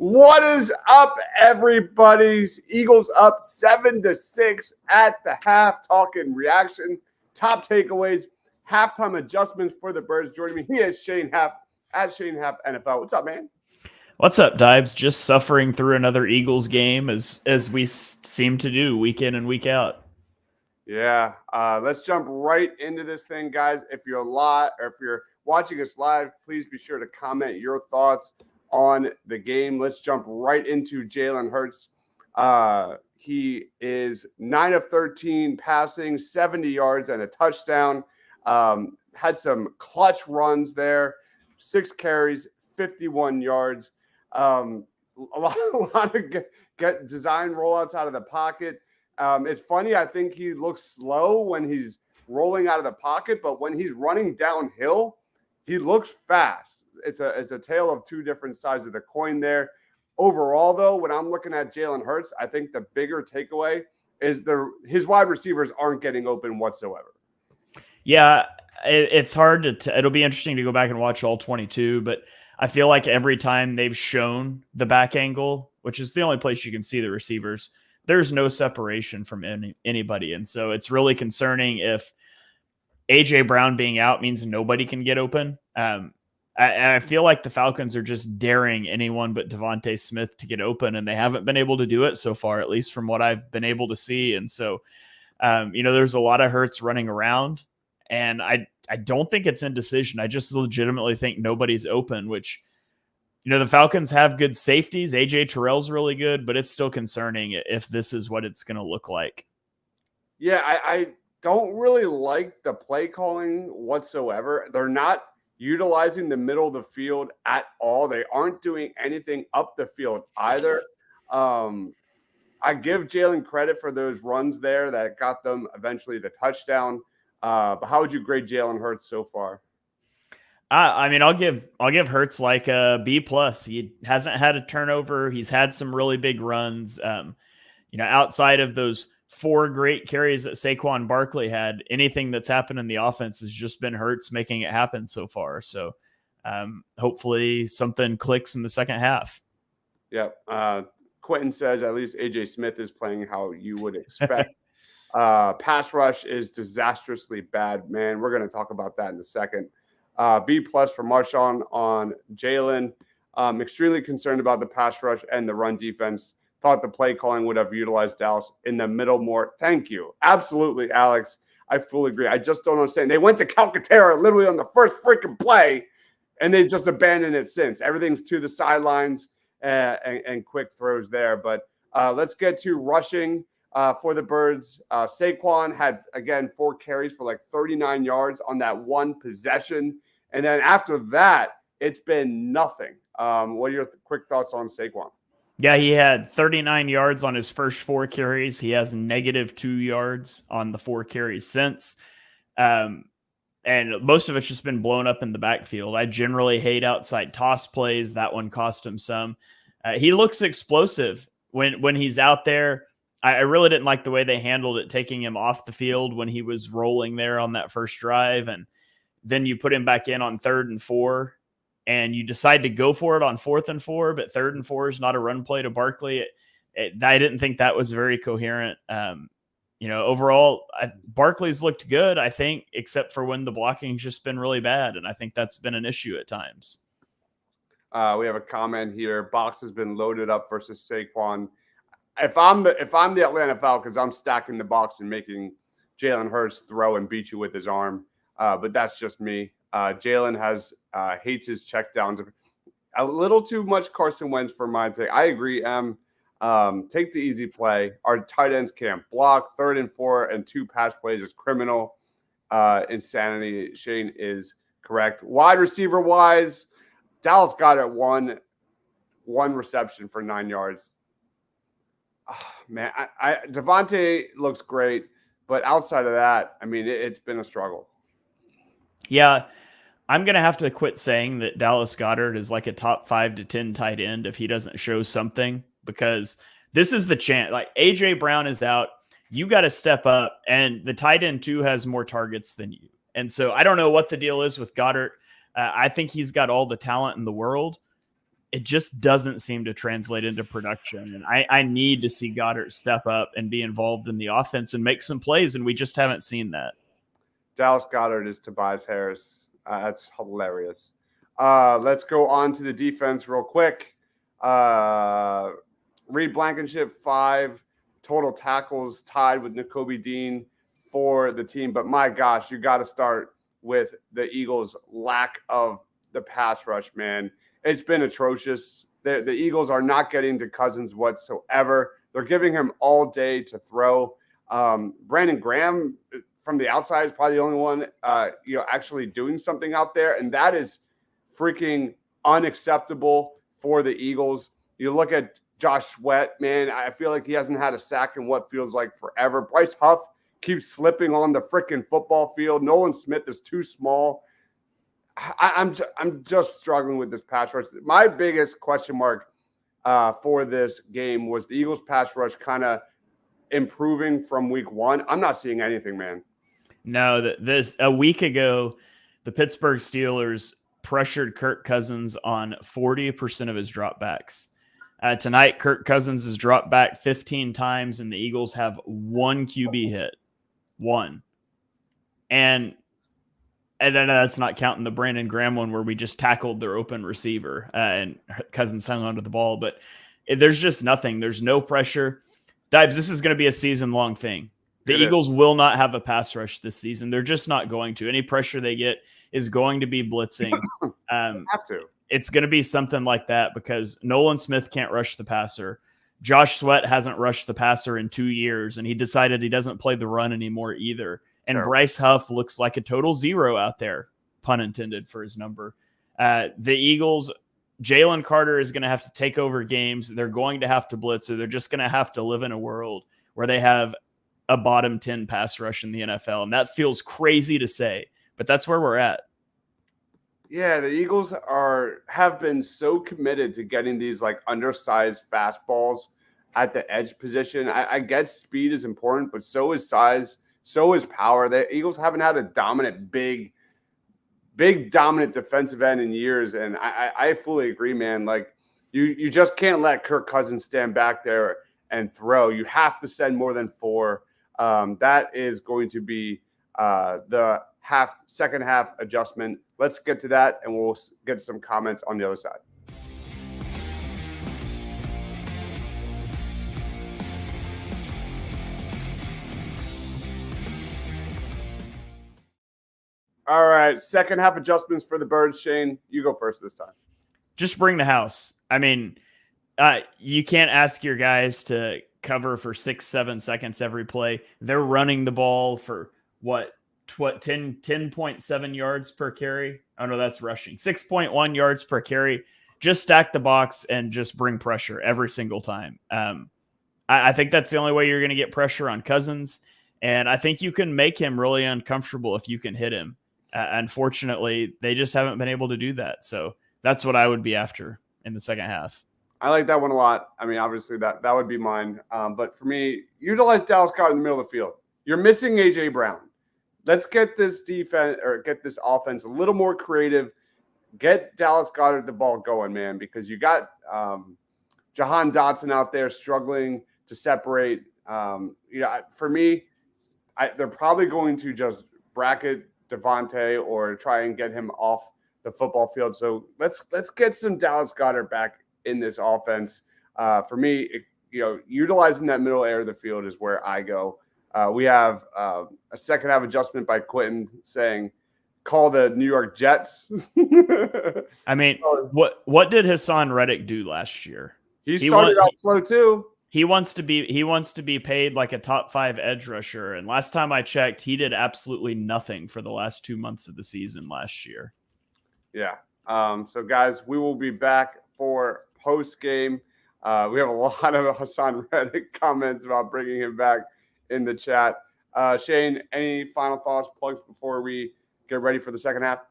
What is up, everybody? Eagles up 7-6 at the half. Talking reaction, top takeaways, halftime adjustments for the Birds. Joining me, he is Shane Happ at Shane Happ NFL. What's up, man? What's up, Deibs? Just suffering through another Eagles game as we seem to do week in and week out. Yeah, let's jump right into this thing, guys. If you're watching us live, please be sure to comment your thoughts on the game. Let's jump right into Jaylen Herz. He is 9 of 13 passing, 70 yards and a touchdown. Had some clutch runs there, 6 carries, 51 yards. A lot of get design rollouts out of the pocket. It's funny. I think he looks slow when he's rolling out of the pocket, but when he's running downhill, he looks fast. It's a tale of two different sides of the coin there. Overall, though, when I'm looking at Jaylen Herz, I think the bigger takeaway is his wide receivers aren't getting open whatsoever. Yeah, it's hard to it'll be interesting to go back and watch all 22, but I feel like every time they've shown the back angle, which is the only place you can see the receivers, there's no separation from anybody. And so it's really concerning if A.J. Brown being out means nobody can get open. I feel like the Falcons are just daring anyone but Devontae Smith to get open, and they haven't been able to do it so far, at least from what I've been able to see. And so, there's a lot of Hurts running around, and I don't think it's indecision. I just legitimately think nobody's open, which, the Falcons have good safeties. A.J. Terrell's really good, but it's still concerning if this is what it's going to look like. Yeah, I don't really like the play calling whatsoever. They're not utilizing the middle of the field at all. They aren't doing anything up the field either. I give Jaylen credit for those runs there that got them eventually the touchdown. But how would you grade Jaylen Herz so far? I'll give Hurts like a B+. He hasn't had a turnover. He's had some really big runs. Outside of those 4 great carries that Saquon Barkley had, anything that's happened in the offense has just been Hurts making it happen so far. So hopefully something clicks in the second half. Yeah. Quentin says at least A.J. Smith is playing how you would expect. Pass rush is disastrously bad, man. We're going to talk about that in a second. B+ for Marshawn on Jaylen. Extremely concerned about the pass rush and the run defense. Thought the play calling would have utilized Dallas in the middle more. Thank you. Absolutely, Alex. I fully agree. I just don't understand. They went to Calcaterra literally on the first freaking play, and they just abandoned it since. Everything's to the sidelines and quick throws there. But let's get to rushing for the Birds. Saquon had, again, 4 carries for like 39 yards on that one possession. And then after that, it's been nothing. What are your quick thoughts on Saquon? Yeah, he had 39 yards on his first 4 carries. He has -2 yards on the 4 carries since. And most of it's just been blown up in the backfield. I generally hate outside toss plays. That one cost him some. He looks explosive when he's out there. I really didn't like the way they handled it, taking him off the field when he was rolling there on that first drive. And then you put him back in on 3rd and 4. And you decide to go for it on 4th and 4, but 3rd and 4 is not a run play to Barkley. I didn't think that was very coherent. Overall, Barkley's looked good, I think, except for when the blocking's just been really bad. And I think that's been an issue at times. We have a comment here. Box has been loaded up versus Saquon. If I'm the Atlanta Falcons, I'm stacking the box and making Jaylen Herz throw and beat you with his arm. But that's just me. Jaylen hates his checkdowns a little too much. Carson Wentz for my take. I agree. Take the easy play. Our tight ends can't block. 3rd and 4 and 2 pass plays is criminal. Insanity. Shane is correct. Wide receiver wise, Dallas got it one reception for 9 yards. Oh, man, Devontae looks great, but outside of that, it's been a struggle. Yeah, I'm going to have to quit saying that Dallas Goedert is like a top 5 to 10 tight end if he doesn't show something, because this is the chance. Like, A.J. Brown is out. You got to step up, and the tight end too has more targets than you. And so I don't know what the deal is with Goedert. I think he's got all the talent in the world, it just doesn't seem to translate into production. And I need to see Goddard step up and be involved in the offense and make some plays, and we just haven't seen that. Dallas Goedert is Tobias Harris. That's hilarious. Let's go on to the defense real quick. Reed Blankenship, 5 total tackles, tied with Nakobe Dean for the team. But my gosh, you got to start with the Eagles' lack of the pass rush, man. It's been atrocious. The Eagles are not getting to Cousins whatsoever. They're giving him all day to throw. Brandon Graham from the outside is probably the only one, actually doing something out there, and that is freaking unacceptable for the Eagles. You look at Josh Sweat, man, I feel like he hasn't had a sack in what feels like forever. Bryce Huff keeps slipping on the freaking football field. Nolan Smith is too small. I'm just struggling with this pass rush. My biggest question mark for this game was the Eagles pass rush kind of improving from week 1. I'm not seeing anything, man. No, a week ago, the Pittsburgh Steelers pressured Kirk Cousins on 40% of his dropbacks. Tonight, Kirk Cousins has dropped back 15 times, and the Eagles have 1 QB hit. 1. And then that's not counting the Brandon Graham one where we just tackled their open receiver and Cousins hung onto the ball. But there's just nothing. There's no pressure. Deibs, this is going to be a season-long thing. The Eagles will not have a pass rush this season. They're just not going to. Any pressure they get is going to be blitzing. Have to. It's going to be something like that because Nolan Smith can't rush the passer. Josh Sweat hasn't rushed the passer in 2 years, and he decided he doesn't play the run anymore either. And Bryce Huff looks like a total 0 out there, pun intended for his number. The Eagles, Jalen Carter is going to have to take over games. They're going to have to blitz, or they're just going to have to live in a world where they have a bottom 10 pass rush in the NFL. And that feels crazy to say, but that's where we're at. Yeah, the Eagles have been so committed to getting these like undersized fastballs at the edge position. I get speed is important, but so is size. So is power. The Eagles haven't had a dominant, big dominant defensive end in years, and I fully agree, man. Like you just can't let Kirk Cousins stand back there and throw. You have to send more than 4. That is going to be the second half adjustment. Let's get to that, and we'll get some comments on the other side. All right, second half adjustments for the Birds. Shane, you go first this time. Just bring the house. I mean, you can't ask your guys to cover for 6-7 seconds every play. They're running the ball for what 10.7 yards per carry. Oh no, that's rushing. 6.1 yards per carry. Just stack the box and just bring pressure every single time. I think that's the only way you're going to get pressure on Cousins, and I think you can make him really uncomfortable if you can hit him. Unfortunately, they just haven't been able to do that. So that's what I would be after in the second half. I like that one a lot. I mean, obviously that would be mine. But for me, utilize Dallas Goedert in the middle of the field. You're missing A.J. Brown. Let's get this defense or get this offense a little more creative. Get Dallas Goedert the ball going, man, because you got Jahan Dotson out there struggling to separate. For me, they're probably going to just bracket Devontae or try and get him off the football field. So let's get some Dallas Goedert back in this offense. For me, utilizing that middle area of the field is where I go. We have a second half adjustment by Quentin saying, call the New York Jets. I mean, what did Hassan Reddick do last year? He started out slow too. He wants to be paid like a top 5 edge rusher. And last time I checked, he did absolutely nothing for the last 2 months of the season last year. Yeah. So guys, we will be back for post game. We have a lot of Hassan Reddick comments about bringing him back in the chat. Shane, any final thoughts, plugs before we get ready for the second half?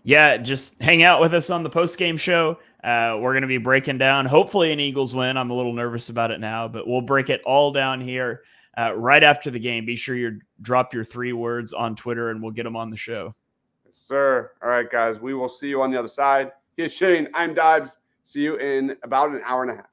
Yeah, just hang out with us on the post-game show. We're going to be breaking down, hopefully, an Eagles win. I'm a little nervous about it now, but we'll break it all down here right after the game. Be sure you drop your 3 words on Twitter, and we'll get them on the show. Yes, sir. All right, guys, we will see you on the other side. Here's Shane. I'm Deibs. See you in about an hour and a half.